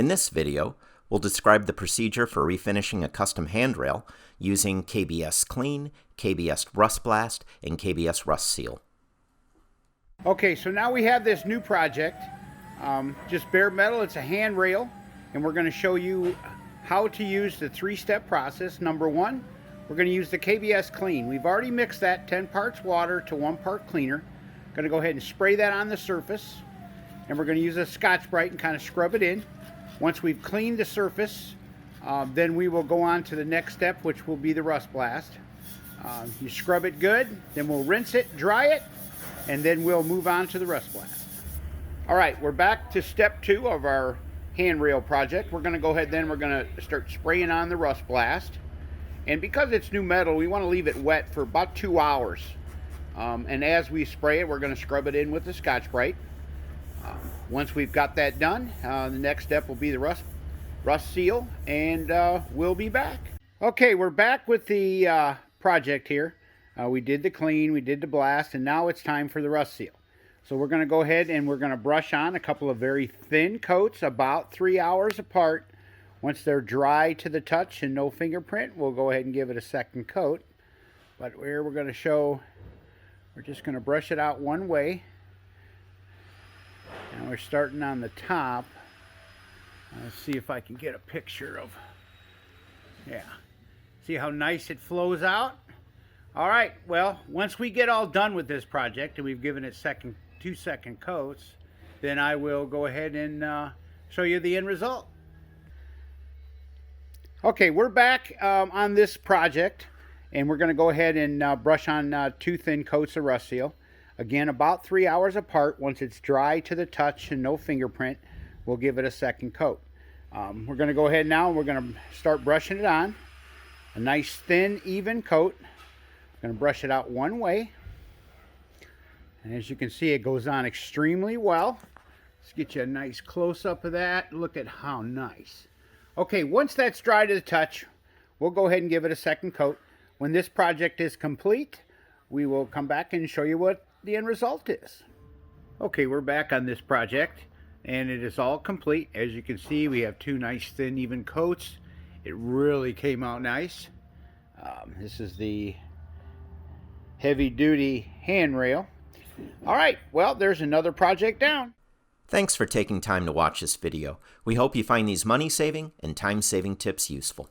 In this video, we'll describe the procedure for refinishing a custom handrail using KBS Klean, KBS RustBlast, and KBS RustSeal. Okay, so now we have this new project, just bare metal. It's a handrail, and we're going to show you how to use the three-step process. Number one, we're going to use the KBS Klean. We've already mixed that 10 parts water to 1 part cleaner. Going to go ahead and spray that on the surface, and we're going to use a Scotch-Brite and kind of scrub it in. Once we've cleaned the surface, then we will go on to the next step, which will be the RustBlast. You scrub it good, then we'll rinse it, dry it, and then we'll move on to the RustBlast. All right, we're back to step 2 of our handrail project. We're going to go ahead then, we're going to start spraying on the RustBlast. And because it's new metal, we want to leave it wet for about 2 hours. And as we spray it, we're going to scrub it in with the Scotch-Brite. Once we've got that done, the next step will be the RustSeal, and we'll be back. Okay, we're back with the project here. We did the clean, we did the blast, and now it's time for the RustSeal. So we're going to go ahead and we're going to brush on a couple of very thin coats, about 3 hours apart. Once they're dry to the touch and no fingerprint, we'll go ahead and give it a second coat. But here we're going to show, we're just going to brush it out one way. And we're starting on the top. Let's see if I can get a picture of, yeah. See how nice it flows out? All right, well, once we get all done with this project and we've given it 2-second coats, then I will go ahead and show you the end result. Okay, we're back on this project, and we're going to go ahead and brush on 2 thin coats of RustSeal. Again, about 3 hours apart. Once it's dry to the touch and no fingerprint, we'll give it a second coat. We're going to go ahead now and we're going to start brushing it on. A nice thin, even coat. I'm going to brush it out one way. And as you can see, it goes on extremely well. Let's get you a nice close-up of that. Look at how nice. Okay, once that's dry to the touch, we'll go ahead and give it a second coat. When this project is complete, we will come back and show you what the end result is. Okay, we're back on this project, and it is all complete. As you can see, we have 2 nice thin even coats. It really came out nice. This is the heavy-duty handrail. All right, well, there's another project down. Thanks for taking time to watch this video. We hope you find these money-saving and time-saving tips useful.